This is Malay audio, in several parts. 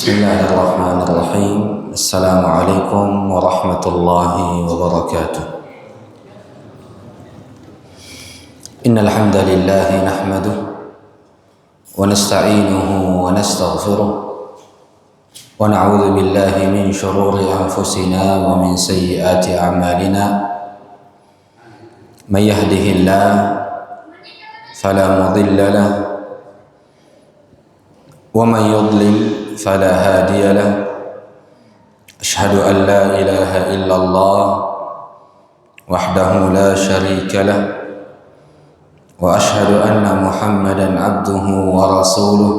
Bismillahirrahmanirrahim. Assalamualaikum warahmatullahi wabarakatuh. Innal hamdalillah nahmaduhu wa nasta'inuhu wa nastaghfiruh wa na'udzu billahi min shururi anfusina wa min sayyiati a'malina. May yahdihillahu fala mudilla lahu wa man yudlil فلا هادي له أشهد أن لا إله إلا الله وحده لا شريك له وأشهد أن محمدا عبده ورسوله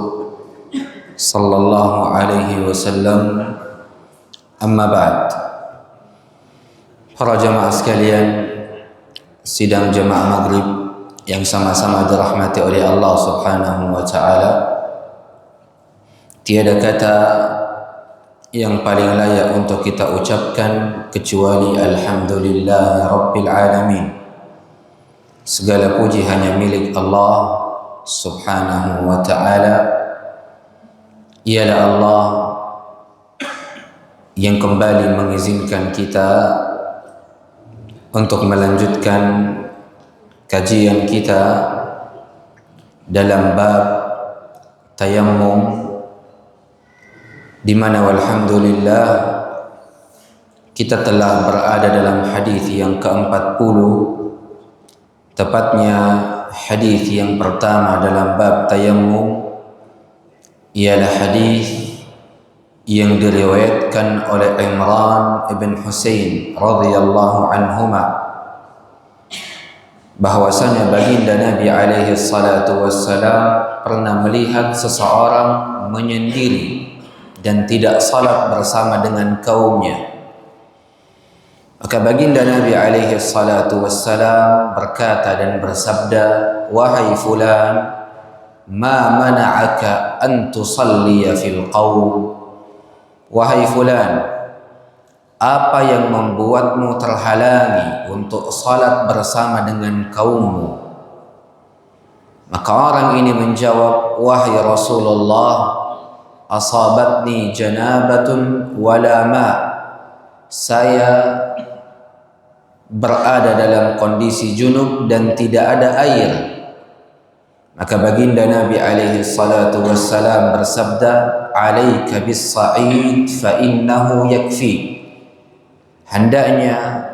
صلى الله عليه وسلم. أما بعد, para jemaah sekalian, sidang jemaah maghrib yang sama-sama dirahmati oleh Allah Subhanahu wa ta'ala, tiada kata yang paling layak untuk kita ucapkan kecuali Alhamdulillah Rabbil Alamin. Segala puji hanya milik Allah Subhanahu wa ta'ala. Ialah Allah yang kembali mengizinkan kita untuk melanjutkan kajian kita dalam bab tayammum, di mana walhamdulillah kita telah berada dalam hadis yang ke-40, tepatnya hadis yang pertama dalam bab tayammum ialah hadis yang diriwayatkan oleh Imran ibn Husain radhiyallahu anhuma, bahwasanya baginda Nabi alaihi salatu wassalam pernah melihat seseorang menyendiri dan tidak salat bersama dengan kaumnya. Maka baginda Nabi alaihi salatu wassalam berkata dan bersabda, "Wahai fulan, ma mana'aka an tusalliya fil qaum?" Wahai fulan, apa yang membuatmu terhalangi untuk salat bersama dengan kaummu? Maka orang ini menjawab, "Wahai Rasulullah, asabatni janabatun wala ma." Saya berada dalam kondisi junub dan tidak ada air. Maka baginda Nabi alaihi salatu wassalam bersabda, "Alaika bis sa'id fa innahu yakfi." Hendaknya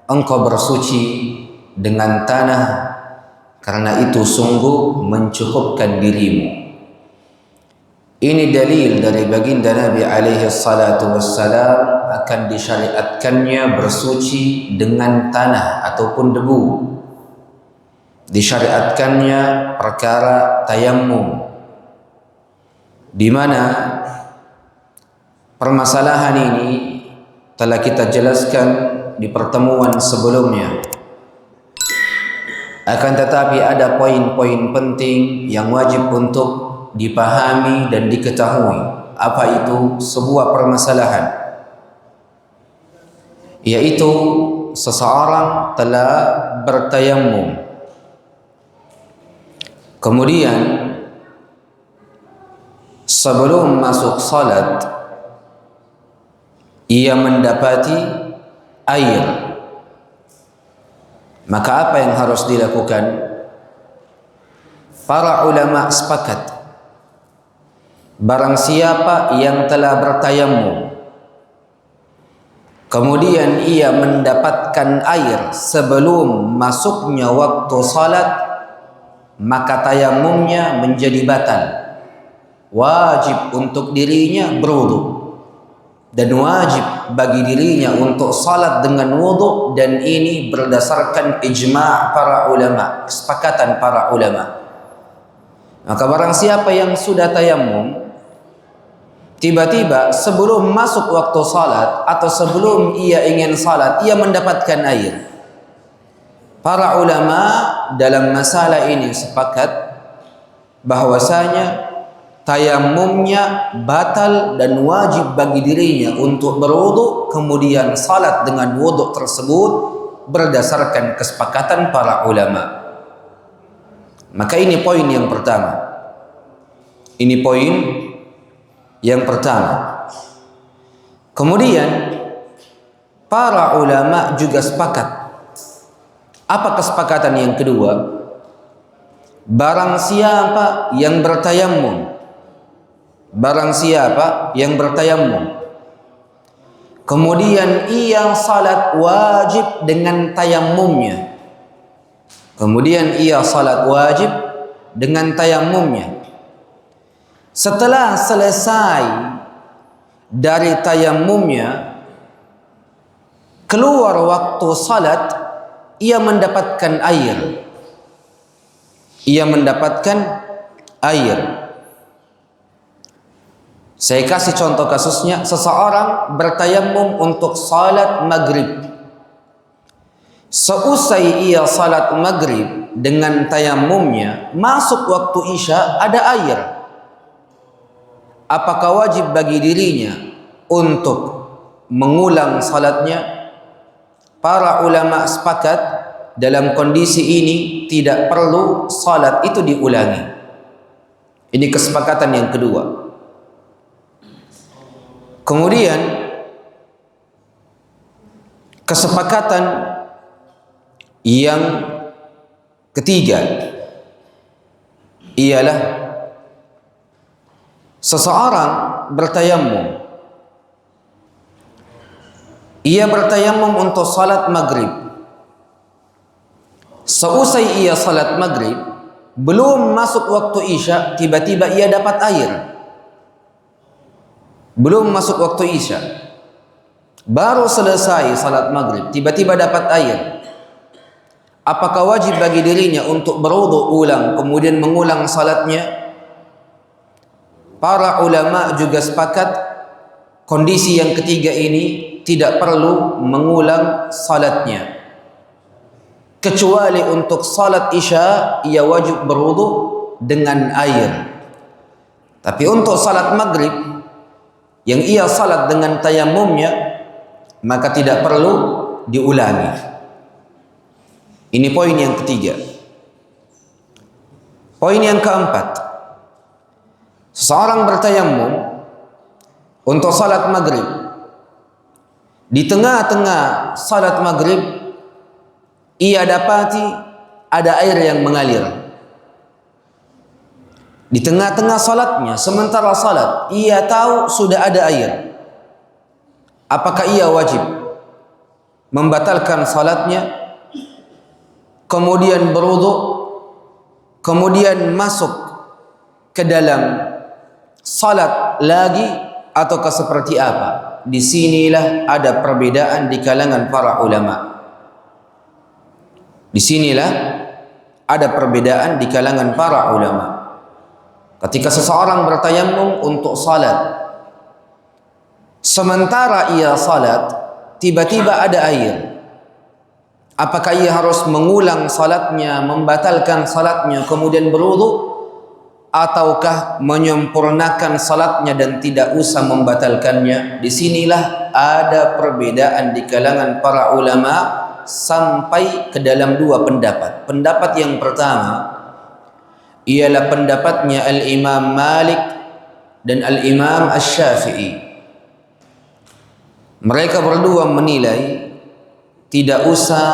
engkau bersuci dengan tanah, karena itu sungguh mencukupkan dirimu. Ini dalil dari baginda Nabi alaihi salatu wassalam akan disyariatkannya bersuci dengan tanah ataupun debu. Disyariatkannya perkara tayammum, di mana permasalahan ini telah kita jelaskan di pertemuan sebelumnya. Akan tetapi ada poin-poin penting yang wajib untuk dipahami dan diketahui. Apa itu sebuah permasalahan? Yaitu seseorang telah bertayammum, kemudian sebelum masuk salat ia mendapati air. Maka apa yang harus dilakukan? Para ulama sepakat, barang siapa yang telah bertayammum kemudian ia mendapatkan air sebelum masuknya waktu salat, maka tayammumnya menjadi batal. Wajib untuk dirinya berwudu dan wajib bagi dirinya untuk salat dengan wudu, dan ini berdasarkan ijma' para ulama, kesepakatan para ulama. Maka barang siapa yang sudah tayammum, tiba-tiba sebelum masuk waktu salat atau sebelum ia ingin salat, ia mendapatkan air, para ulama dalam masalah ini sepakat bahwasanya tayammumnya batal dan wajib bagi dirinya untuk berwudu, kemudian salat dengan wudu tersebut berdasarkan kesepakatan para ulama. Maka ini poin yang pertama. Ini poin yang pertama. Kemudian para ulama juga sepakat. Apa kesepakatan yang kedua? Barang siapa yang bertayammum, barang siapa yang bertayammum, kemudian ia salat wajib dengan tayammumnya, kemudian ia salat wajib dengan tayammumnya, setelah selesai dari tayammumnya, keluar waktu salat, ia mendapatkan air. Ia mendapatkan air. Saya kasih contoh kasusnya. Seseorang bertayammum untuk salat maghrib. Seusai ia salat maghrib dengan tayammumnya, masuk waktu isya, ada air. Apakah wajib bagi dirinya untuk mengulang salatnya? Para ulama sepakat dalam kondisi ini tidak perlu salat itu diulangi. Ini kesepakatan yang kedua. Kemudian kesepakatan yang ketiga ialah seseorang bertayammum. Ia bertayammum untuk salat maghrib. Seusai ia salat maghrib, belum masuk waktu isya, tiba-tiba ia dapat air. Belum masuk waktu isya, baru selesai salat maghrib, tiba-tiba dapat air. Apakah wajib bagi dirinya untuk berwudu ulang, kemudian mengulang salatnya? Para ulama juga sepakat kondisi yang ketiga ini tidak perlu mengulang salatnya. Kecuali untuk salat isya, ia wajib berwudu dengan air. Tapi untuk salat maghrib yang ia salat dengan tayammumnya, maka tidak perlu diulangi. Ini poin yang ketiga. Poin yang keempat, seseorang bertayammum untuk salat maghrib. Di tengah-tengah salat maghrib, ia dapati ada air yang mengalir. Di tengah-tengah salatnya, sementara salat, ia tahu sudah ada air. Apakah ia wajib membatalkan salatnya, kemudian berwudu, kemudian masuk ke dalam salat lagi, ataukah seperti apa? Di sinilah ada perbedaan di kalangan para ulama. Di sinilah ada perbedaan di kalangan para ulama. Ketika seseorang bertayammum untuk salat, sementara ia salat, tiba-tiba ada air. Apakah ia harus mengulang salatnya, membatalkan salatnya, kemudian berwudu, ataukah menyempurnakan salatnya dan tidak usah membatalkannya? Di sinilah ada perbedaan di kalangan para ulama sampai ke dalam dua pendapat. Pendapat yang pertama ialah pendapatnya Al-Imam Malik dan Al-Imam Asy-Syafi'i. Mereka berdua menilai tidak usah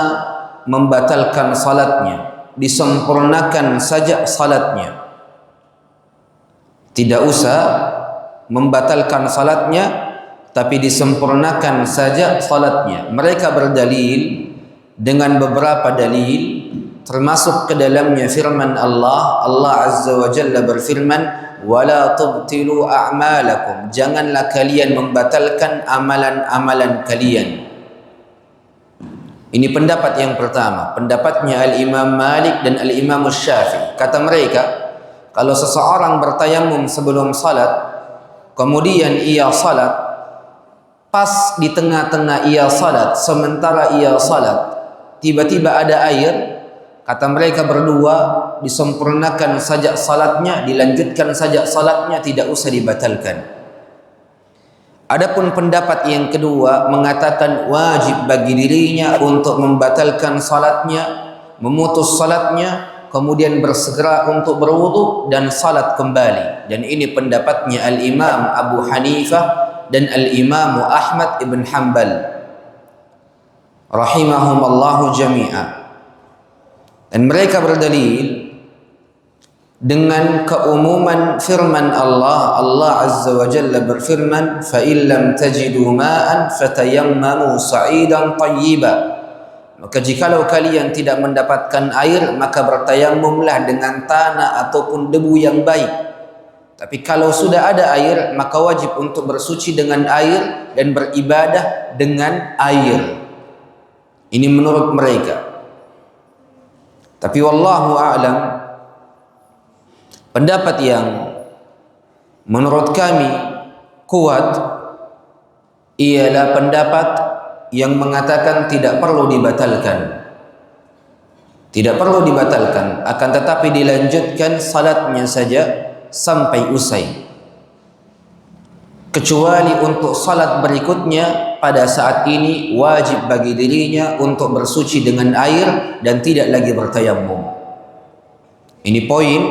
membatalkan salatnya, disempurnakan saja salatnya. Tidak usah membatalkan salatnya, tapi disempurnakan saja salatnya. Mereka berdalil dengan beberapa dalil, termasuk ke dalamnya firman Allah. Allah Azza wa Jalla berfirman, "Wala tubtilu a'malakum." Janganlah kalian membatalkan amalan-amalan kalian. Ini pendapat yang pertama, pendapatnya Al-Imam Malik dan Al-Imam Syafi'i. Kata mereka, kalau seseorang bertayammum sebelum salat, kemudian ia salat, pas di tengah-tengah ia salat, sementara ia salat, tiba-tiba ada air, kata mereka berdua, disempurnakan saja salatnya, dilanjutkan saja salatnya, tidak usah dibatalkan. Adapun pendapat yang kedua mengatakan wajib bagi dirinya untuk membatalkan salatnya, memutus salatnya, kemudian bersegera untuk berwudu dan salat kembali. Dan ini pendapatnya Al-Imam Abu Hanifah dan Al-Imam Ahmad ibn Hanbal rahimahumallahu jami'a. Dan mereka berdalil dengan keumuman firman Allah. Allah Azza wa Jalla berfirman, "Fa in lam tajidu ma'an fatayammamu sa'idan thayyiba." Maka jikalau kalian tidak mendapatkan air, maka bertayamumlah dengan tanah ataupun debu yang baik. Tapi kalau sudah ada air, maka wajib untuk bersuci dengan air dan beribadah dengan air. Ini menurut mereka. Tapi wallahu a'lam, pendapat yang menurut kami kuat ialah pendapat yang mengatakan tidak perlu dibatalkan. Tidak perlu dibatalkan, akan tetapi dilanjutkan salatnya saja sampai usai. Kecuali untuk salat berikutnya, pada saat ini wajib bagi dirinya untuk bersuci dengan air dan tidak lagi bertayammum. Ini poin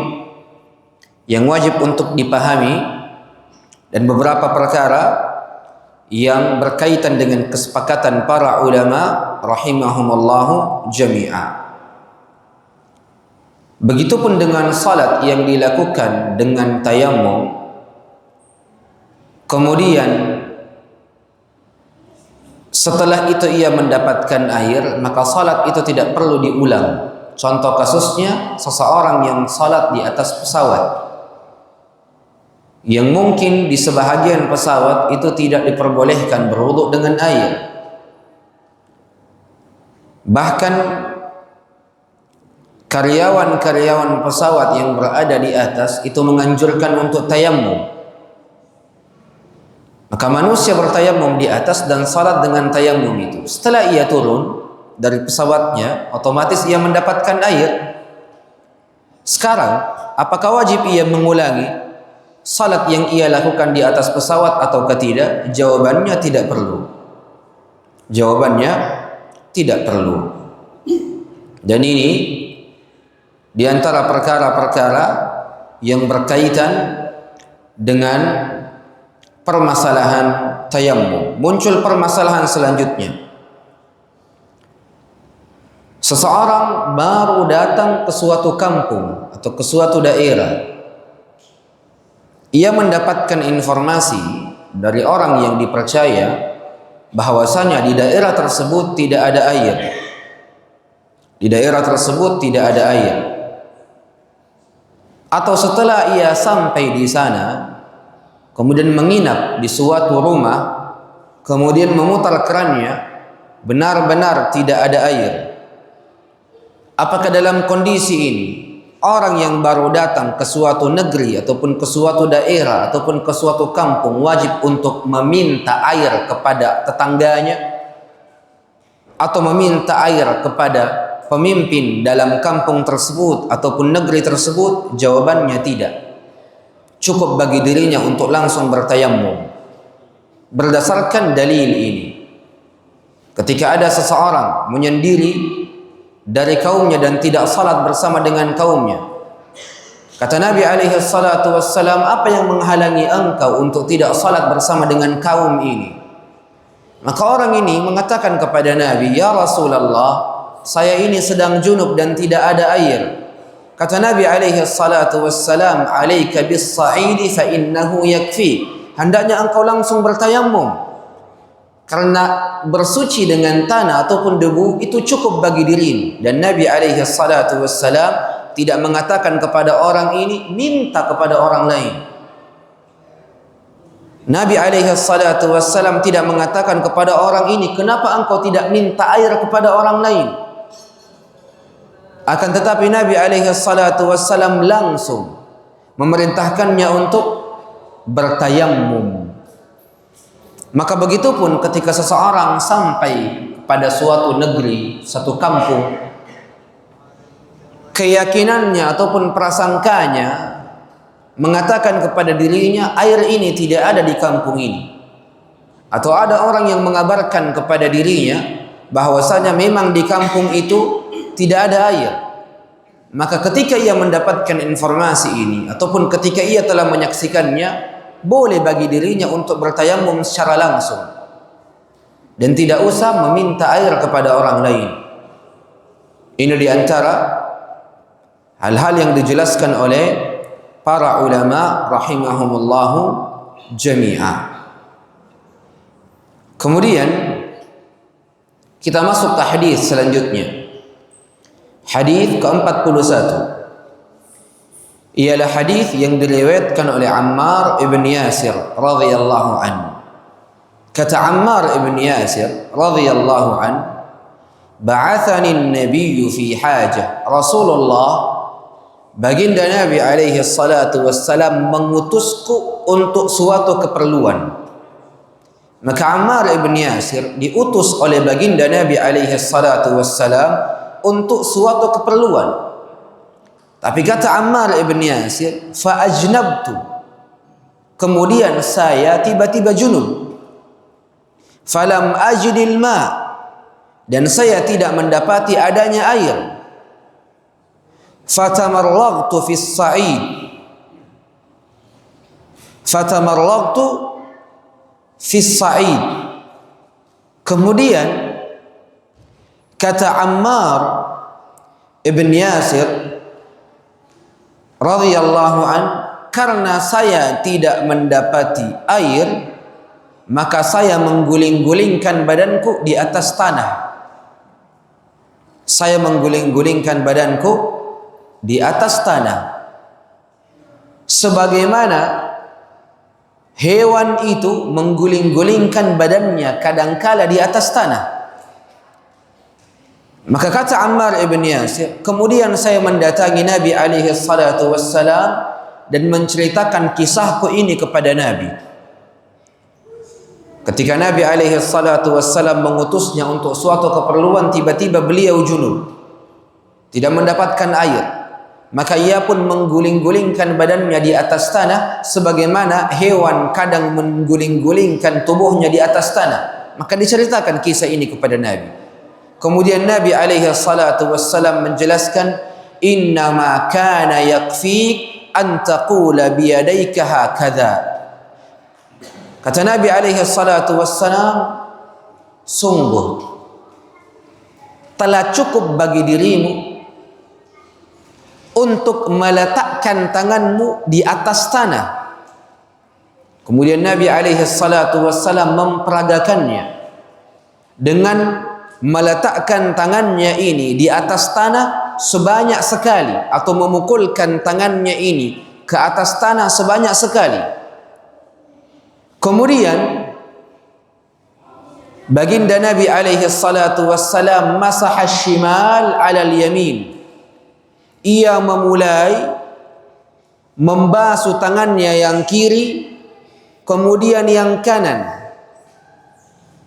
yang wajib untuk dipahami, dan beberapa perkara yang berkaitan dengan kesepakatan para ulama rahimahumallahu jami'a. Begitupun dengan salat yang dilakukan dengan tayammum, kemudian setelah itu ia mendapatkan air, maka salat itu tidak perlu diulang. Contoh kasusnya seseorang yang salat di atas pesawat, yang mungkin di sebahagian pesawat itu tidak diperbolehkan berwudu dengan air. Bahkan karyawan-karyawan pesawat yang berada di atas itu menganjurkan untuk tayammum. Maka manusia bertayammum di atas dan salat dengan tayammum itu. Setelah ia turun dari pesawatnya, otomatis ia mendapatkan air. Sekarang, apakah wajib ia mengulangi salat yang ia lakukan di atas pesawat ataukah tidak? Jawabannya tidak perlu. Jawabannya tidak perlu. Dan ini di antara perkara-perkara yang berkaitan dengan permasalahan tayammum. Muncul permasalahan selanjutnya. Seseorang baru datang ke suatu kampung atau ke suatu daerah. Ia mendapatkan informasi dari orang yang dipercaya bahwasanya di daerah tersebut tidak ada air. Di daerah tersebut tidak ada air. Atau setelah ia sampai di sana, kemudian menginap di suatu rumah, kemudian memutar kerannya, benar-benar tidak ada air. Apakah dalam kondisi ini orang yang baru datang ke suatu negeri ataupun ke suatu daerah ataupun ke suatu kampung wajib untuk meminta air kepada tetangganya atau meminta air kepada pemimpin dalam kampung tersebut ataupun negeri tersebut? Jawabannya tidak. Cukup bagi dirinya untuk langsung bertayammum. Berdasarkan dalil ini, ketika ada seseorang menyendiri dari kaumnya dan tidak salat bersama dengan kaumnya, kata Nabi alaihi salatu wassalam, apa yang menghalangi engkau untuk tidak salat bersama dengan kaum ini? Maka orang ini mengatakan kepada Nabi, ya Rasulullah, saya ini sedang junub dan tidak ada air. Kata Nabi alaihi salatu wassalam, alaika bis sa'idi fa innahu yakfi. Hendaknya engkau langsung bertayammum, karena bersuci dengan tanah ataupun debu itu cukup bagi dirimu. Dan Nabi alaihi salatu wassalam tidak mengatakan kepada orang ini minta kepada orang lain. Nabi alaihi salatu wassalam tidak mengatakan kepada orang ini, kenapa engkau tidak minta air kepada orang lain? Akan tetapi Nabi alaihi salatu wassalam langsung memerintahkannya untuk bertayammum. Maka begitupun ketika seseorang sampai pada suatu negeri, satu kampung, keyakinannya ataupun prasangkanya mengatakan kepada dirinya air ini tidak ada di kampung ini, atau ada orang yang mengabarkan kepada dirinya bahwasanya memang di kampung itu tidak ada air. maka ketika ia mendapatkan informasi ini ataupun ketika ia telah menyaksikannya, boleh bagi dirinya untuk bertayamum secara langsung dan tidak usah meminta air kepada orang lain. Ini di antara hal-hal yang dijelaskan oleh para ulama rahimahumullahu jami'a. Kemudian kita masuk ke hadis selanjutnya. Hadis ke-41 ialah hadis yang diriwayatkan oleh Ammar ibn Yasir radhiyallahu anhu. Kata Ammar ibn Yasir radhiyallahu anhu, ba'athani an-nabiy fi hajah. Rasulullah, baginda Nabi alaihi salatu wassalam, mengutusku untuk suatu keperluan. Maka Ammar ibn Yasir diutus oleh baginda Nabi alaihi salatu wassalam untuk suatu keperluan. Tapi kata Ammar ibn Yasir, fa ajnabtu, kemudian saya tiba-tiba junub. Falam ajidil ma, dan saya tidak mendapati adanya air. Fatamarragtu fis sa'id, fatamarragtu fis sa'id. Kemudian kata Ammar ibn Yasir radhiyallahu an, karena saya tidak mendapati air, maka saya mengguling-gulingkan badanku di atas tanah. Saya mengguling-gulingkan badanku di atas tanah, sebagaimana hewan itu mengguling-gulingkan badannya kadangkala di atas tanah. Maka kata Ammar ibn Yasir, kemudian saya mendatangi Nabi alaihi salatu wassalam dan menceritakan kisahku ini kepada Nabi. Ketika Nabi alaihi salatu wassalam mengutusnya untuk suatu keperluan, tiba-tiba beliau junub, tidak mendapatkan air. Maka ia pun mengguling-gulingkan badannya di atas tanah, sebagaimana hewan kadang mengguling-gulingkan tubuhnya di atas tanah. Maka diceritakan kisah ini kepada Nabi. Kemudian Nabi alaihi salatu wassalam menjelaskan, innama kana yakfik an taqula biyadayka hakadha. Kata Nabi alaihi salatu wassalam, sungguh telah cukup bagi dirimu untuk meletakkan tanganmu di atas tanah. Kemudian Nabi alaihi salatu wassalam memperagakannya dengan meletakkan tangannya ini di atas tanah sebanyak sekali, atau memukulkan tangannya ini ke atas tanah sebanyak sekali. Kemudian baginda Nabi alaihi salatu wassalam masaha shimal ala al-yamin. Ia memulai membasuh tangannya yang kiri, kemudian yang kanan,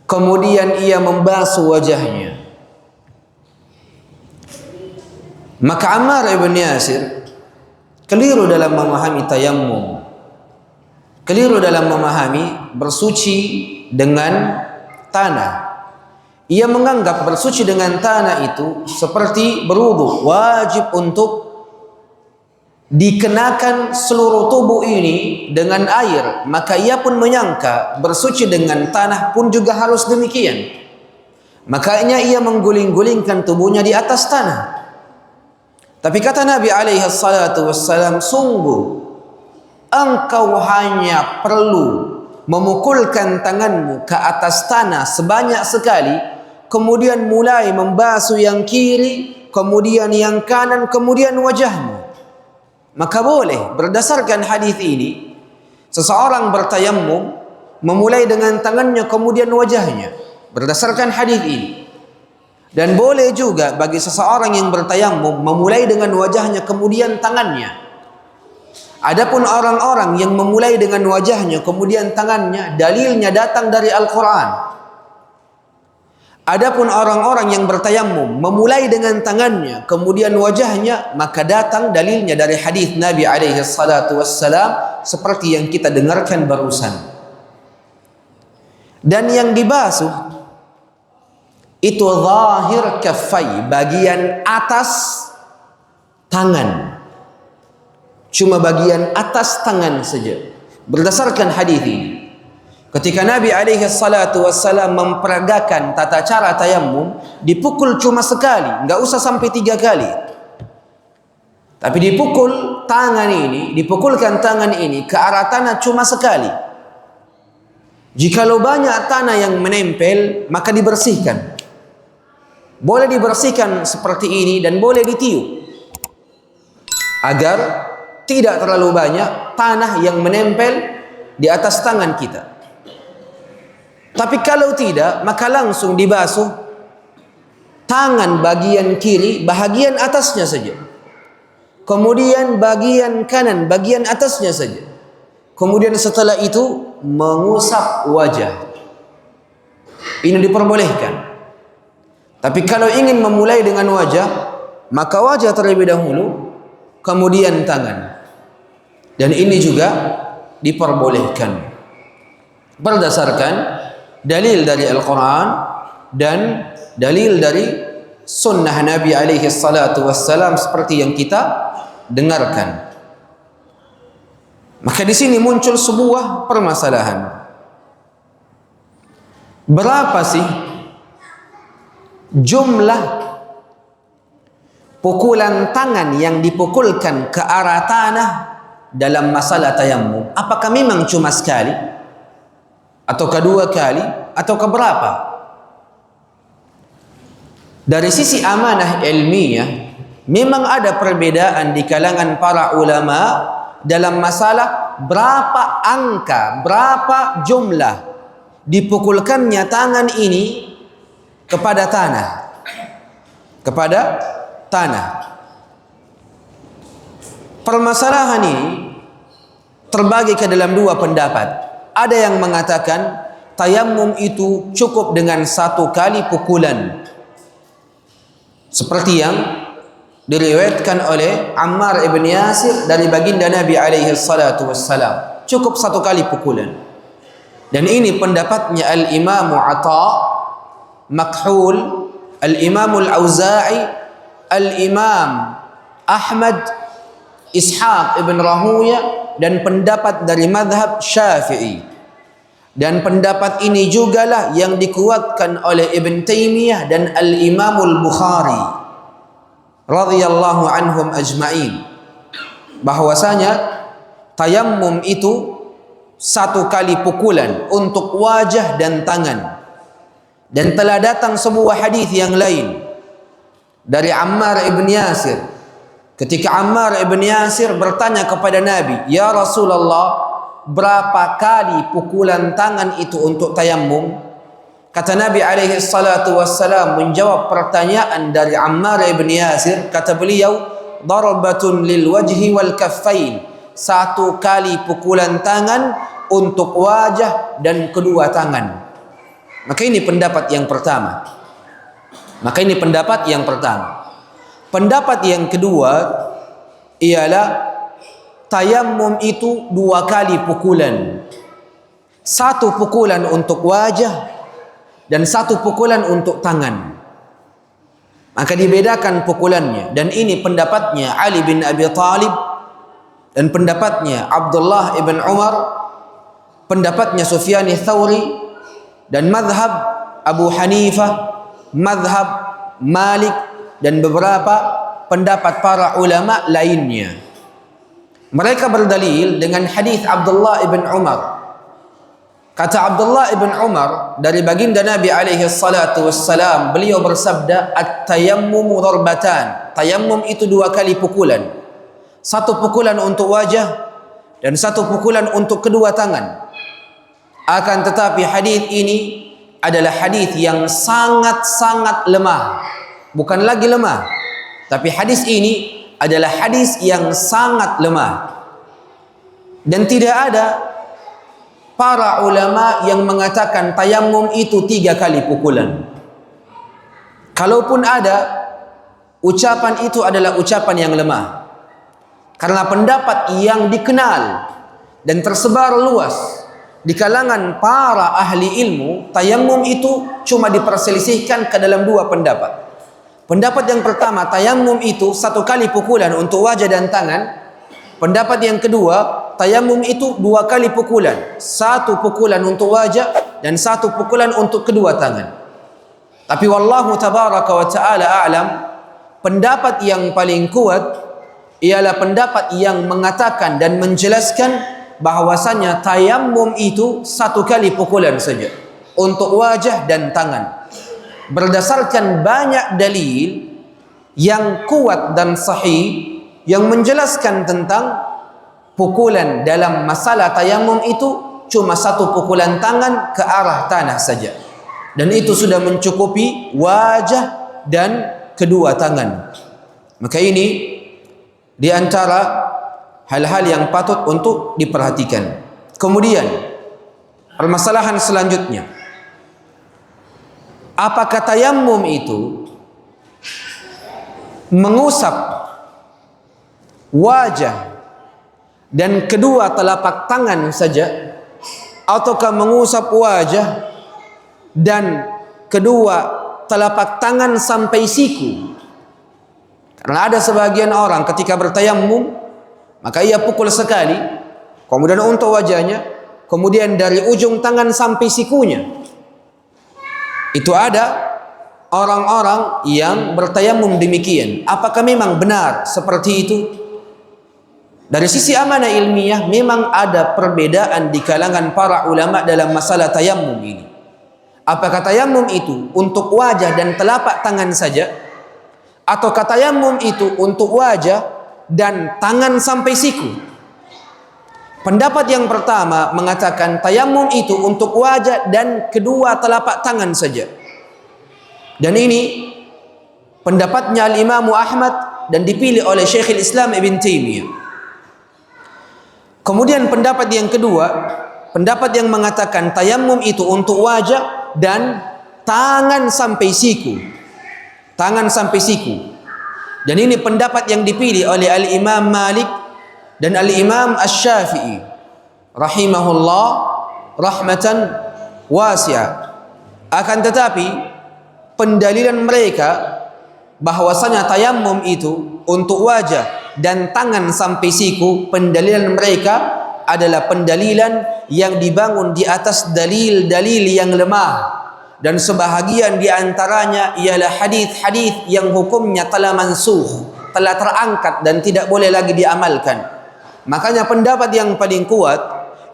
kemudian ia membasuh wajahnya. Maka Ammar ibn Yasir keliru dalam memahami tayammum, keliru dalam memahami bersuci dengan tanah. Ia menganggap bersuci dengan tanah itu seperti berwudu, wajib untuk dikenakan seluruh tubuh ini dengan air. Maka ia pun menyangka bersuci dengan tanah pun juga harus demikian. Makanya ia mengguling-gulingkan tubuhnya di atas tanah. Tapi kata Nabi alaihi salatu wassalam, sungguh engkau hanya perlu memukulkan tanganmu ke atas tanah sebanyak sekali, kemudian mulai membasuh yang kiri, kemudian yang kanan, kemudian wajahmu. Maka boleh berdasarkan hadis ini seseorang bertayammum memulai dengan tangannya kemudian wajahnya, berdasarkan hadis ini. Dan boleh juga bagi seseorang yang bertayammum memulai dengan wajahnya kemudian tangannya. Adapun orang-orang yang memulai dengan wajahnya kemudian tangannya, dalilnya datang dari Al-Quran. Adapun orang-orang yang bertayammum memulai dengan tangannya kemudian wajahnya, maka datang dalilnya dari hadis Nabi alaihi salatu wassalam seperti yang kita dengarkan barusan. Dan yang dibasuh itu zahir kaffai, bagian atas tangan, cuma bagian atas tangan saja. Berdasarkan hadis ini, ketika Nabi alaihi salatu wassalam memperagakan tata cara tayammum, dipukul cuma sekali, enggak usah sampai 3 kali. Tapi dipukulkan tangan ini ke arah tanah cuma sekali. Jikalau banyak tanah yang menempel, maka dibersihkan. Boleh dibersihkan seperti ini dan boleh ditiup, agar tidak terlalu banyak tanah yang menempel di atas tangan kita. Tapi kalau tidak, maka langsung dibasuh tangan bagian kiri, bahagian atasnya saja. Kemudian bagian kanan, bagian atasnya saja. Kemudian setelah itu mengusap wajah. Ini diperbolehkan. Tapi kalau ingin memulai dengan wajah, maka wajah terlebih dahulu, kemudian tangan. Dan ini juga diperbolehkan berdasarkan dalil dari Al-Quran dan dalil dari sunnah Nabi alaihi salatu wassalam seperti yang kita dengarkan. Maka di sini muncul sebuah permasalahan. Berapa sih jumlah pukulan tangan yang dipukulkan ke arah tanah dalam masalah tayammum? Apakah memang cuma sekali, atau kedua kali, atau keberapa? Dari sisi amanah ilmiah, memang ada perbedaan di kalangan para ulama dalam masalah berapa angka, berapa jumlah dipukulkannya tangan ini kepada tanah. Permasalahan ini terbagi ke dalam 2 pendapat. Ada yang mengatakan tayammum itu cukup dengan 1 kali pukulan, seperti yang diriwayatkan oleh Ammar ibn Yasir dari baginda Nabi alaihi salatu wassalam. Cukup 1 kali pukulan. Dan ini pendapatnya Al-Imam Atha, Makhul, Al-Imam Al-Auza'i, Al-Imam Ahmad, Ishaq ibn Rahuya, dan pendapat dari madhab Syafi'i. Dan pendapat ini jugalah yang dikuatkan oleh Ibn Taymiyah dan Al-Imam Al-Bukhari radhiyallahu anhum ajma'in, bahwasanya tayammum itu 1 kali pukulan untuk wajah dan tangan. Dan telah datang sebuah hadis yang lain dari Ammar ibn Yasir, ketika Ammar ibn Yasir bertanya kepada Nabi, "Ya Rasulullah, berapa kali pukulan tangan itu untuk tayammum?" Kata Nabi alaihi salatu wassalam menjawab pertanyaan dari Ammar ibn Yasir, kata beliau, "Darbatun lil wajhi wal kaffain." 1 kali pukulan tangan untuk wajah dan kedua tangan. Maka ini pendapat yang pertama. Pendapat yang kedua ialah tayammum itu 2 kali pukulan. 1 pukulan untuk wajah dan 1 pukulan untuk tangan. Maka dibedakan pukulannya. Dan ini pendapatnya Ali bin Abi Thalib, dan pendapatnya Abdullah ibn Umar, pendapatnya Sufyan Tsauri, dan madhab Abu Hanifah, madhab Malik, dan beberapa pendapat para ulama lainnya. Mereka berdalil dengan hadis Abdullah ibn Umar. Kata Abdullah ibn Umar dari baginda Nabi alaihi salatu wassalam, beliau bersabda, "At-tayammumu darbatan." Tayammum itu 2 kali pukulan. 1 pukulan untuk wajah dan 1 pukulan untuk kedua tangan. Akan tetapi hadis ini adalah hadis yang sangat-sangat lemah. Bukan lagi lemah, tapi hadis ini adalah hadis yang sangat lemah. Dan tidak ada para ulama yang mengatakan tayammum itu 3 kali pukulan. Kalaupun ada, ucapan itu adalah ucapan yang lemah. Karena pendapat yang dikenal dan tersebar luas di kalangan para ahli ilmu, tayammum itu cuma diperselisihkan ke dalam 2 pendapat. Pendapat yang pertama, tayamum itu satu kali pukulan untuk wajah dan tangan. Pendapat yang kedua, tayamum itu dua kali pukulan. Satu pukulan untuk wajah dan satu pukulan untuk kedua tangan. Tapi wallahu tabaraka wa ta'ala a'lam, pendapat yang paling kuat ialah pendapat yang mengatakan dan menjelaskan bahwasanya tayamum itu satu kali pukulan saja untuk wajah dan tangan. Berdasarkan banyak dalil yang kuat dan sahih yang menjelaskan tentang pukulan dalam masalah tayamum itu cuma satu pukulan tangan ke arah tanah saja, dan itu sudah mencukupi wajah dan kedua tangan. Maka ini di antara hal-hal yang patut untuk diperhatikan. Kemudian permasalahan selanjutnya, apakah tayamum itu mengusap wajah dan kedua telapak tangan saja, ataukah mengusap wajah dan kedua telapak tangan sampai siku? Karena ada sebagian orang ketika bertayamum, maka ia pukul sekali, kemudian untuk wajahnya, kemudian dari ujung tangan sampai sikunya. Itu ada orang-orang yang bertayamum demikian. Apakah memang benar seperti itu? Dari sisi amanah ilmiah, memang ada perbedaan di kalangan para ulama dalam masalah tayamum ini. Apakah tayamum itu untuk wajah dan telapak tangan saja, atau tayamum itu untuk wajah dan tangan sampai siku? Pendapat yang pertama mengatakan tayamum itu untuk wajah dan kedua telapak tangan saja. Dan ini pendapatnya Al-Imam Ahmad dan dipilih oleh Syekhul Islam Ibn Taimiyah. Kemudian pendapat yang kedua, pendapat yang mengatakan tayamum itu untuk wajah dan tangan sampai siku. Tangan sampai siku. Dan ini pendapat yang dipilih oleh Al-Imam Malik dan Al-Imam Asy-Syafi'i rahimahullah rahmatan wasi'ah. Akan tetapi pendalilan mereka bahwasanya tayamum itu untuk wajah dan tangan sampai siku, pendalilan mereka adalah pendalilan yang dibangun di atas dalil-dalil yang lemah, dan sebahagian di antaranya ialah hadis-hadis yang hukumnya telah mansukh, telah terangkat dan tidak boleh lagi diamalkan. Makanya pendapat yang paling kuat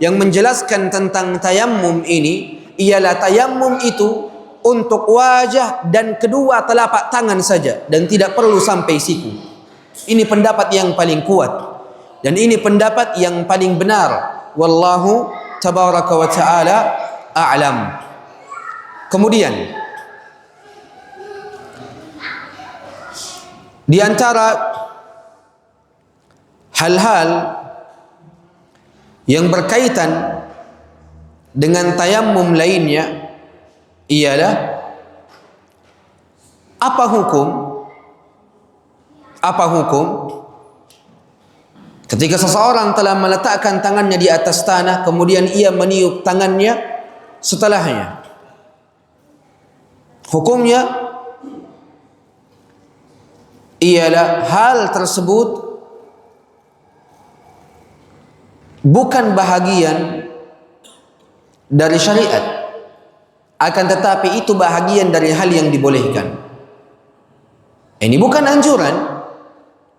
yang menjelaskan tentang tayamum ini ialah tayamum itu untuk wajah dan kedua telapak tangan saja dan tidak perlu sampai siku. Ini pendapat yang paling kuat dan ini pendapat yang paling benar. Wallahu tabaraka wa ta'ala a'lam. Kemudian di antara hal-hal yang berkaitan dengan tayamum lainnya ialah apa hukum ketika seseorang telah meletakkan tangannya di atas tanah kemudian ia meniup tangannya setelahnya. Hukumnya ialah hal tersebut bukan bahagian dari syariat, akan tetapi itu bahagian dari hal yang dibolehkan. Ini bukan anjuran,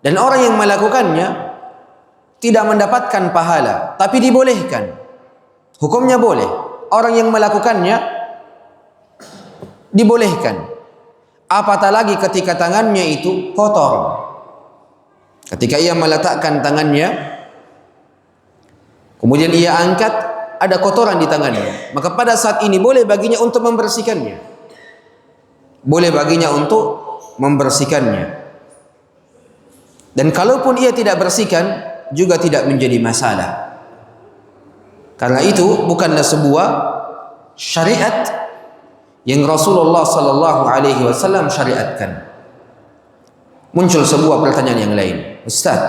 dan orang yang melakukannya tidak mendapatkan pahala, tapi dibolehkan. Hukumnya boleh. Orang yang melakukannya dibolehkan. Apatah lagi ketika tangannya itu kotor. Ketika ia meletakkan tangannya, kemudian ia angkat, ada kotoran di tangannya, maka pada saat ini boleh baginya untuk membersihkannya. Boleh baginya untuk membersihkannya. Dan kalaupun ia tidak bersihkan, juga tidak menjadi masalah. Karena itu bukanlah sebuah syariat yang Rasulullah sallallahu alaihi wasallam syariatkan. Muncul sebuah pertanyaan yang lain. Ustaz,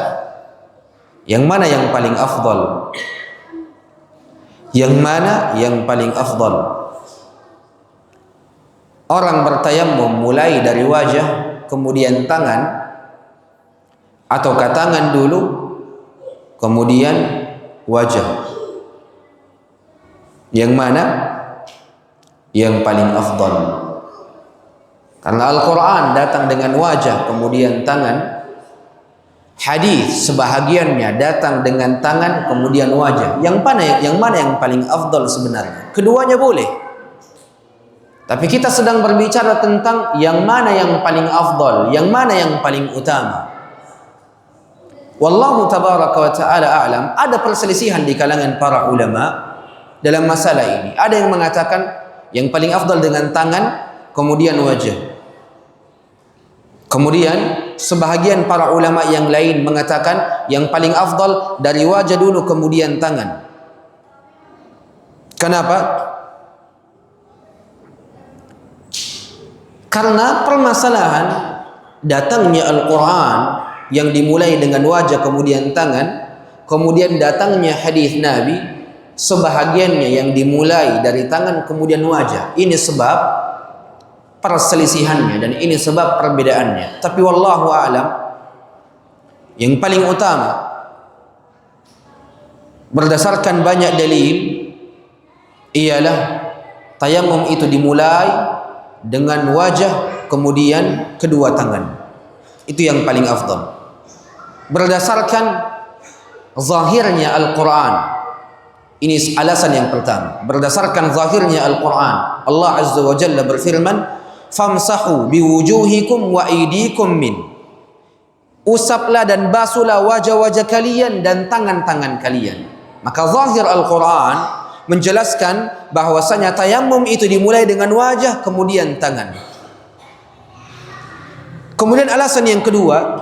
yang mana yang paling afdal? Yang mana yang paling afdal? Orang bertayamum mulai dari wajah kemudian tangan, ataukah tangan dulu kemudian wajah? Yang mana yang paling afdal? Karena Al-Quran datang dengan wajah kemudian tangan, hadis sebahagiannya datang dengan tangan kemudian wajah. Yang mana yang paling afdal sebenarnya? Keduanya boleh, tapi kita sedang berbicara tentang yang mana yang paling afdal, yang mana yang paling utama. Wallahu tabaraka wa ta'ala a'lam. Ada perselisihan di kalangan para ulama dalam masalah ini. Ada yang mengatakan yang paling afdal dengan tangan kemudian wajah. Kemudian sebahagian para ulama yang lain mengatakan yang paling afdal dari wajah dulu kemudian tangan. Kenapa? Karena permasalahan datangnya Al-Quran yang dimulai dengan wajah kemudian tangan, kemudian datangnya hadis Nabi sebahagiannya yang dimulai dari tangan kemudian wajah. Ini sebab perselisihannya dan ini sebab perbedaannya. Tapi wallahu a'lam, yang paling utama berdasarkan banyak dalil ialah tayammum itu dimulai dengan wajah kemudian kedua tangan. Itu yang paling afdal berdasarkan zahirnya Al-Quran. Ini alasan yang pertama. Berdasarkan zahirnya Al-Quran, Allah Azza wa Jalla berfirman, famsahu biwujuhikum wa aydikum min. Usaplah dan basuhlah wajah-wajah kalian dan tangan-tangan kalian. Maka zahir Al-Quran menjelaskan bahwasanya tayammum itu dimulai dengan wajah kemudian tangan. Kemudian alasan yang kedua,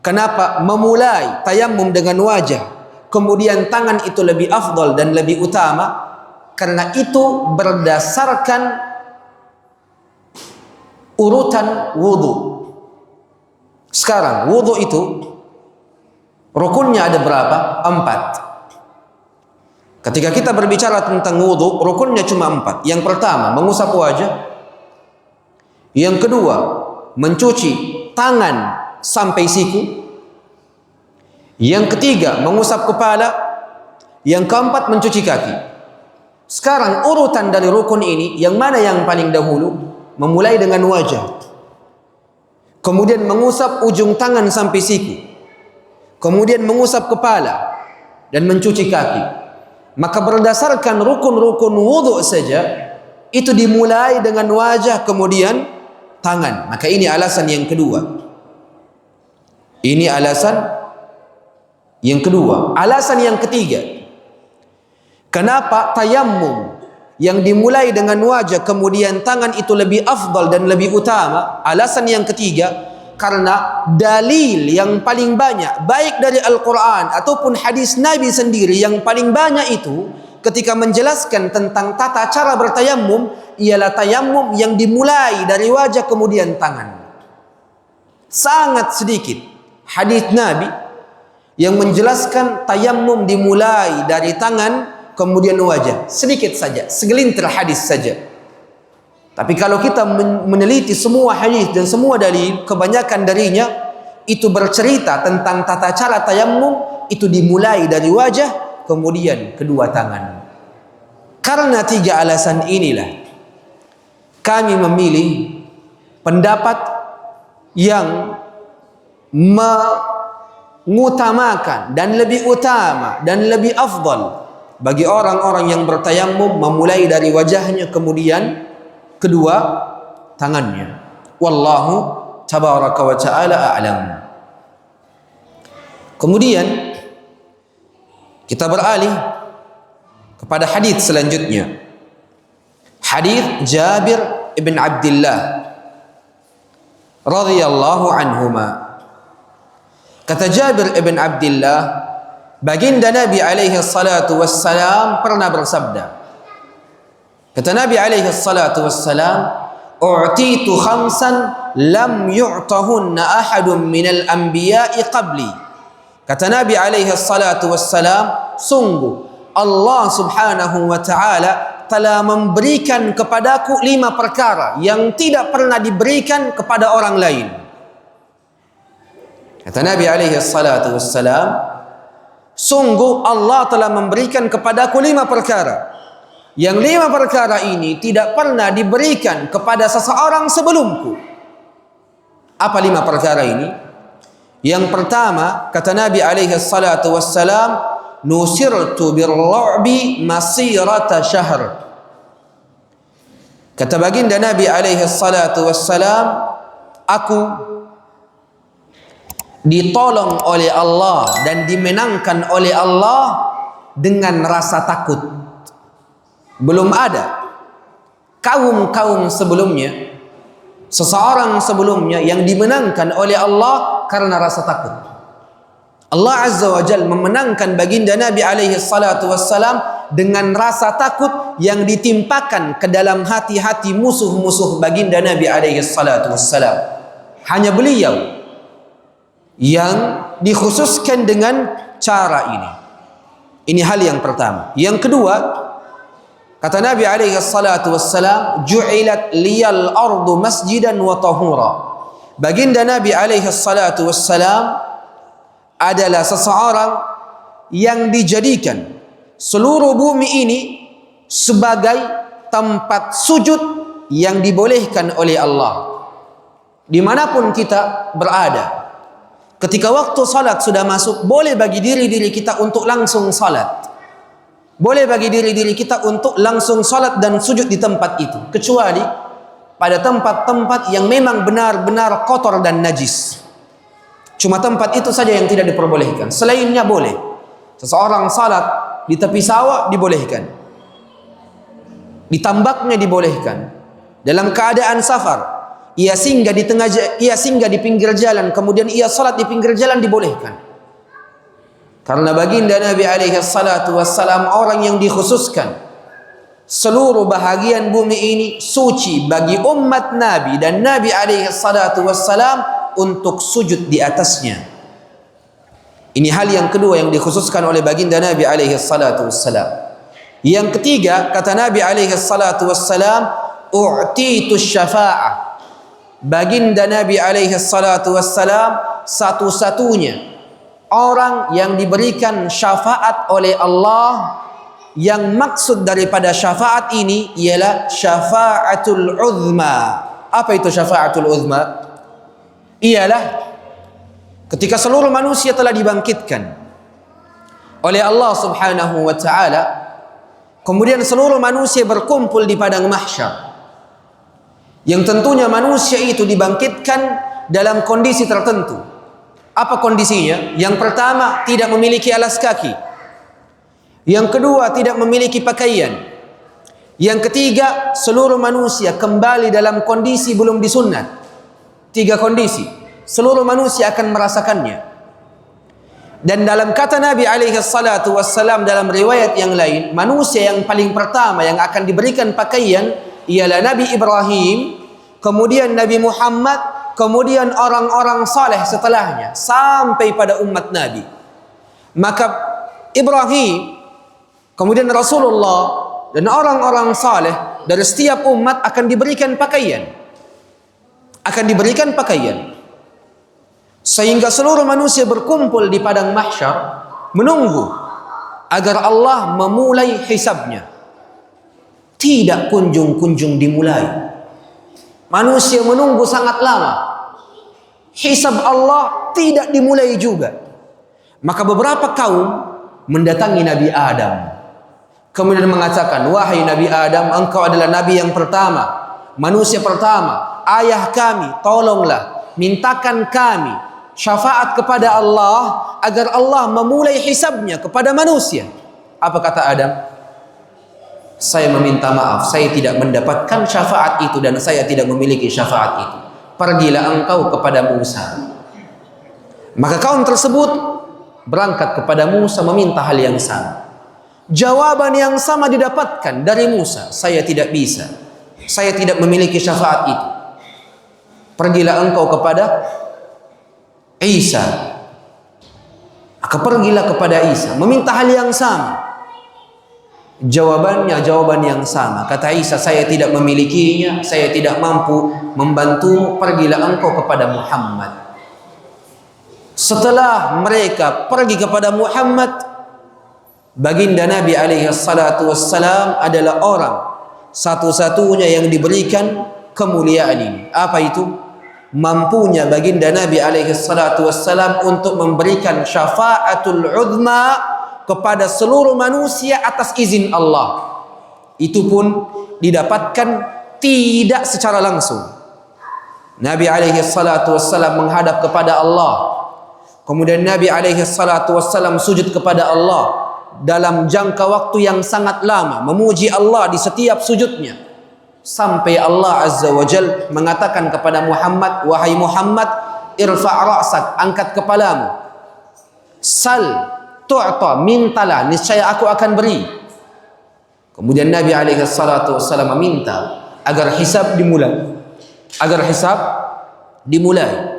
kenapa memulai tayammum dengan wajah kemudian tangan itu lebih afdal dan lebih utama? Karena itu berdasarkan urutan wudu. Sekarang wudu itu rukunnya ada berapa? 4. Ketika kita berbicara tentang wudu, rukunnya cuma 4. Yang pertama mengusap wajah, yang kedua mencuci tangan sampai siku, yang ketiga mengusap kepala, yang keempat mencuci kaki. Sekarang urutan dari rukun ini yang mana yang paling dahulu? Memulai dengan wajah, kemudian mengusap ujung tangan sampai siku, kemudian mengusap kepala dan mencuci kaki. Maka berdasarkan rukun-rukun wudu saja itu dimulai dengan wajah kemudian tangan. Maka ini alasan yang kedua. Ini alasan yang kedua. Alasan yang ketiga, kenapa tayammum yang dimulai dengan wajah kemudian tangan itu lebih afdal dan lebih utama? Alasan yang ketiga, karena dalil yang paling banyak baik dari Al-Quran ataupun hadis Nabi sendiri yang paling banyak itu ketika menjelaskan tentang tata cara bertayammum ialah tayammum yang dimulai dari wajah kemudian tangan. Sangat sedikit hadis Nabi yang menjelaskan tayammum dimulai dari tangan kemudian wajah. Sedikit saja, segelintir hadis saja. Tapi kalau kita meneliti semua hadis dan semua dalil, kebanyakan darinya itu bercerita tentang tata cara tayammum itu dimulai dari wajah kemudian kedua tangan. Karena 3 alasan inilah kami memilih pendapat yang mengutamakan dan lebih utama dan lebih afdal bagi orang-orang yang bertayammum memulai dari wajahnya kemudian kedua tangannya. Wallahu tabaraka wa ta'ala a'lam. Kemudian kita beralih kepada hadis selanjutnya. Hadis Jabir ibn Abdullah radhiyallahu anhuma. Kata Jabir ibn Abdullah, baginda Nabi alaihi salatu wassalam pernah bersabda. Kata Nabi alaihi salatu wassalam, "U'titu khamsan lam yu'tahunna ahadun minal anbiya'i qabli." Kata Nabi alaihi salatu wassalam, sungguh Allah subhanahu wa ta'ala telah memberikan kepadaku 5 perkara yang tidak pernah diberikan kepada orang lain. Kata Nabi alaihi salatu wassalam, sungguh Allah telah memberikan kepadaku 5 perkara. Yang 5 perkara ini tidak pernah diberikan kepada seseorang sebelumku. Apa 5 perkara ini? Yang pertama, kata Nabi alaihi salatu wassalam, nusirtu birru'bi masirata syahr. Kata baginda Nabi alaihi salatu wassalam, aku ditolong oleh Allah dan dimenangkan oleh Allah dengan rasa takut. Belum ada kaum-kaum sebelumnya, seseorang sebelumnya yang dimenangkan oleh Allah karena rasa takut. Allah Azza wa Jalla memenangkan baginda Nabi alaihi salatu wassalam dengan rasa takut yang ditimpakan ke dalam hati-hati musuh-musuh baginda Nabi alaihi salatu wassalam. Hanya beliau yang dikhususkan dengan cara ini. Ini hal yang pertama. Yang kedua, kata Nabi alaihi salatu wassalam, ju'ilat liyal ardu masjidan wa tahura. Baginda Nabi alaihi salatu wassalam adalah seseorang yang dijadikan seluruh bumi ini sebagai tempat sujud yang dibolehkan oleh Allah. Dimanapun kita berada, ketika waktu salat sudah masuk, boleh bagi diri-diri kita untuk langsung salat. Boleh bagi diri-diri kita untuk langsung salat dan sujud di tempat itu, kecuali pada tempat-tempat yang memang benar-benar kotor dan najis. Cuma tempat itu saja yang tidak diperbolehkan. Selainnya boleh. Seseorang salat di tepi sawah dibolehkan. Di tambaknya dibolehkan. Dalam keadaan safar, ia singgah di pinggir jalan, kemudian ia salat di pinggir jalan dibolehkan. Karena baginda Nabi alaihi salatu wassalam orang yang dikhususkan seluruh bahagian bumi ini suci bagi umat Nabi, dan Nabi alaihi salatu wassalam untuk sujud di atasnya. Ini hal yang kedua yang dikhususkan oleh baginda Nabi alaihi salatu wassalam. Yang ketiga, kata Nabi alaihi salatu wassalam, u'titu syafa'ah. Baginda Nabi alaihi salatu wassalam satu-satunya orang yang diberikan syafaat oleh Allah, yang maksud daripada syafaat ini ialah syafa'atul uzma. Apa itu syafa'atul uzma? Ialah ketika seluruh manusia telah dibangkitkan oleh Allah Subhanahu wa ta'ala, kemudian seluruh manusia berkumpul di padang mahsyar, yang tentunya manusia itu dibangkitkan dalam kondisi tertentu. Apa kondisinya? Yang pertama, tidak memiliki alas kaki. Yang kedua, tidak memiliki pakaian. Yang ketiga, seluruh manusia kembali dalam kondisi belum disunat. 3 kondisi, seluruh manusia akan merasakannya. Dan dalam kata Nabi alaihi salatu wassalam dalam riwayat yang lain, manusia yang paling pertama yang akan diberikan pakaian ialah Nabi Ibrahim, kemudian Nabi Muhammad, kemudian orang-orang saleh setelahnya, sampai pada umat Nabi. Maka Ibrahim, kemudian Rasulullah, dan orang-orang saleh dari setiap umat akan diberikan pakaian. Sehingga seluruh manusia berkumpul di padang mahsyar menunggu agar Allah memulai hisabnya. Tidak kunjung-kunjung dimulai. Manusia menunggu sangat lama. Hisab Allah tidak dimulai juga. Maka beberapa kaum mendatangi Nabi Adam, kemudian mengatakan, wahai Nabi Adam, engkau adalah Nabi yang pertama, manusia pertama. Ayah kami, tolonglah, mintakan kami syafaat kepada Allah agar Allah memulai hisabnya kepada manusia. Apa kata Adam? Saya meminta maaf, saya tidak mendapatkan syafaat itu dan saya tidak memiliki syafaat itu. Pergilah engkau kepada Musa. Maka kaum tersebut berangkat kepada Musa meminta hal yang sama. Jawaban yang sama didapatkan dari Musa, saya tidak bisa, saya tidak memiliki syafaat itu. Pergilah engkau kepada Isa. Maka pergilah kepada Isa, meminta hal yang sama. Jawabannya jawaban yang sama. Kata Isa, saya tidak memilikinya, saya tidak mampu membantumu, pergilah engkau kepada Muhammad. Setelah mereka pergi kepada Muhammad, baginda Nabi alaihi salatu wassalam adalah orang satu-satunya yang diberikan kemuliaan ini. Apa itu? Mampunya baginda Nabi alaihi salatu wassalam untuk memberikan syafaatul uzma kepada seluruh manusia atas izin Allah. Itu pun didapatkan tidak secara langsung. Nabi alaihi salatu wassalam menghadap kepada Allah. Kemudian Nabi alaihi salatu wassalam sujud kepada Allah dalam jangka waktu yang sangat lama, memuji Allah di setiap sujudnya. Sampai Allah azza wa jal mengatakan kepada Muhammad, wahai Muhammad, irfa' ra'sak, angkat kepalamu. Sal tu'ta, mintalah, niscaya aku akan beri. Kemudian Nabi alaihi salatu wassalam meminta agar hisab dimulai.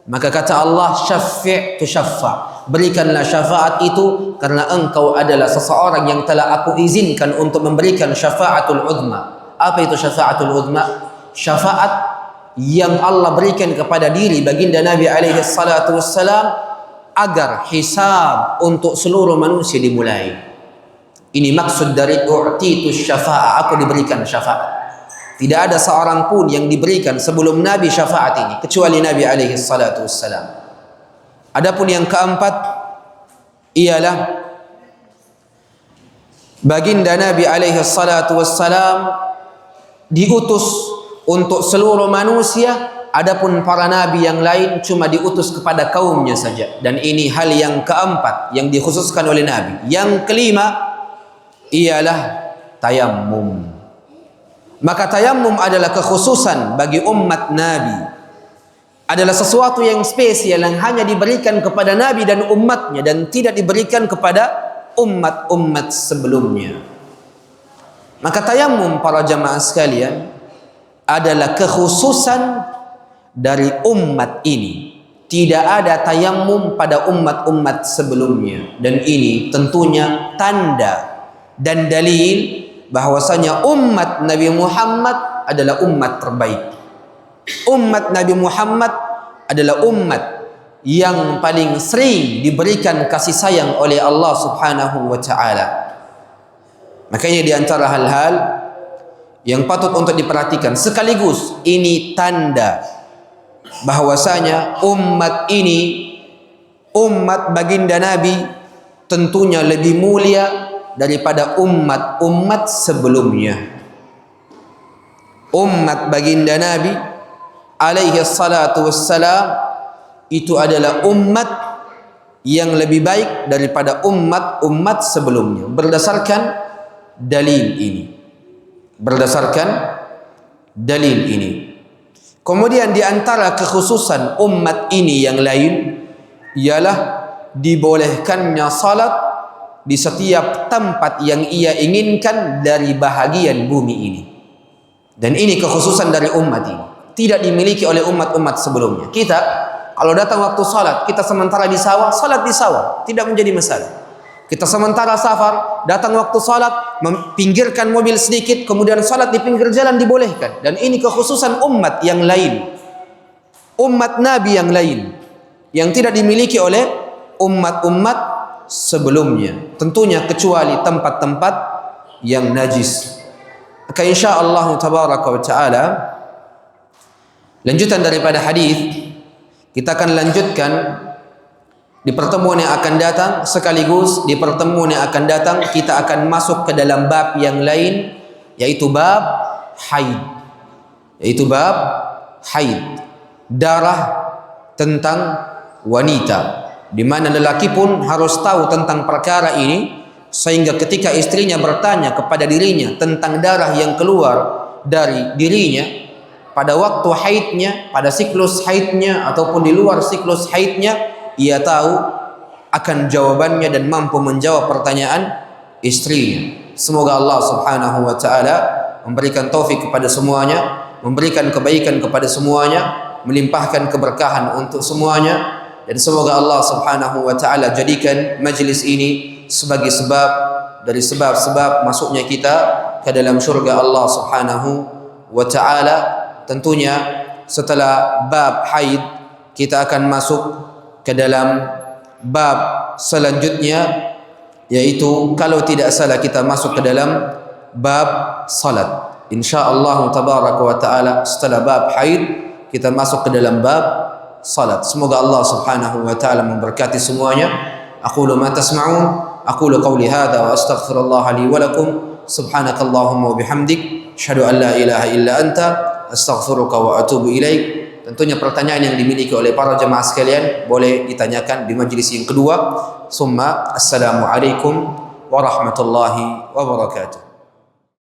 Maka kata Allah, syafi' tusyaffa', berikanlah syafaat itu karena engkau adalah seseorang yang telah aku izinkan untuk memberikan syafaatul uzma. Apa itu syafaatul uzma? Syafaat yang Allah berikan kepada diri baginda Nabi alaihi salatu wassalam agar hisab untuk seluruh manusia dimulai. Ini maksud dari u'titu syafa'ah, aku diberikan syafaat. Tidak ada seorang pun yang diberikan sebelum Nabi syafaat ini kecuali Nabi alaihi salatu wassalam. Adapun yang keempat ialah baginda Nabi alaihi salatu wassalam diutus untuk seluruh manusia. Adapun para nabi yang lain cuma diutus kepada kaumnya saja. Dan ini hal yang keempat yang dikhususkan oleh Nabi. Yang kelima ialah tayammum. Maka tayammum adalah kekhususan bagi umat Nabi. Adalah sesuatu yang spesial yang hanya diberikan kepada Nabi dan umatnya dan tidak diberikan kepada umat-umat sebelumnya. Maka tayammum para jamaah sekalian adalah kekhususan dari umat ini. Tidak ada tayammum pada umat-umat sebelumnya. Dan ini tentunya tanda dan dalil bahwasanya umat Nabi Muhammad adalah umat terbaik. Umat Nabi Muhammad adalah umat yang paling sering diberikan kasih sayang oleh Allah Subhanahu wa taala. Makanya di antara hal-hal yang patut untuk diperhatikan sekaligus ini tanda bahwasanya umat ini, umat baginda Nabi, tentunya lebih mulia daripada umat-umat sebelumnya. Umat baginda Nabi alaihi salatu wassalam itu adalah umat yang lebih baik daripada umat-umat sebelumnya berdasarkan dalil ini. Kemudian di antara kekhususan umat ini yang lain ialah dibolehkannya salat di setiap tempat yang ia inginkan dari bahagian bumi ini. Dan ini kekhususan dari umat ini, tidak dimiliki oleh umat-umat sebelumnya. Kita kalau datang waktu salat, kita sementara di sawah, salat di sawah, tidak menjadi masalah. Kita sementara safar, datang waktu salat, pinggirkan mobil sedikit, kemudian salat di pinggir jalan dibolehkan. Dan ini kekhususan umat yang lain, umat Nabi yang lain, yang tidak dimiliki oleh umat-umat sebelumnya. Tentunya kecuali tempat-tempat yang najis. Maka insyaallah tabaraka wa taala, lanjutan daripada hadis kita akan lanjutkan di pertemuan yang akan datang. Sekaligus di pertemuan yang akan datang kita akan masuk ke dalam bab yang lain, yaitu bab haid. Darah tentang wanita, di mana lelaki pun harus tahu tentang perkara ini, sehingga ketika istrinya bertanya kepada dirinya tentang darah yang keluar dari dirinya pada waktu haidnya, pada siklus haidnya ataupun di luar siklus haidnya, ia tahu akan jawabannya dan mampu menjawab pertanyaan istrinya. Semoga Allah Subhanahu wa taala memberikan taufik kepada semuanya, memberikan kebaikan kepada semuanya, melimpahkan keberkahan untuk semuanya, dan semoga Allah Subhanahu wa taala jadikan majlis ini sebagai sebab dari sebab-sebab masuknya kita ke dalam syurga Allah Subhanahu wa taala. Tentunya setelah bab haid kita akan masuk ke dalam bab selanjutnya, yaitu kalau tidak salah kita masuk ke dalam bab salat. Insyaallah tabaraka wa taala setelah bab haid kita masuk ke dalam bab salat. Semoga Allah Subhanahu wa taala memberkati semuanya. Aqulu ma tasma'un, aqulu qawli hadha wa astaghfirullah li wa lakum. Subhanakallahumma wa bihamdik, asyhadu an la ilaha illa anta, astaghfiruka wa atubu ilaik. Tentunya pertanyaan yang dimiliki oleh para jemaah sekalian boleh ditanyakan di majlis yang kedua. Summa assalamualaikum warahmatullahi wabarakatuh.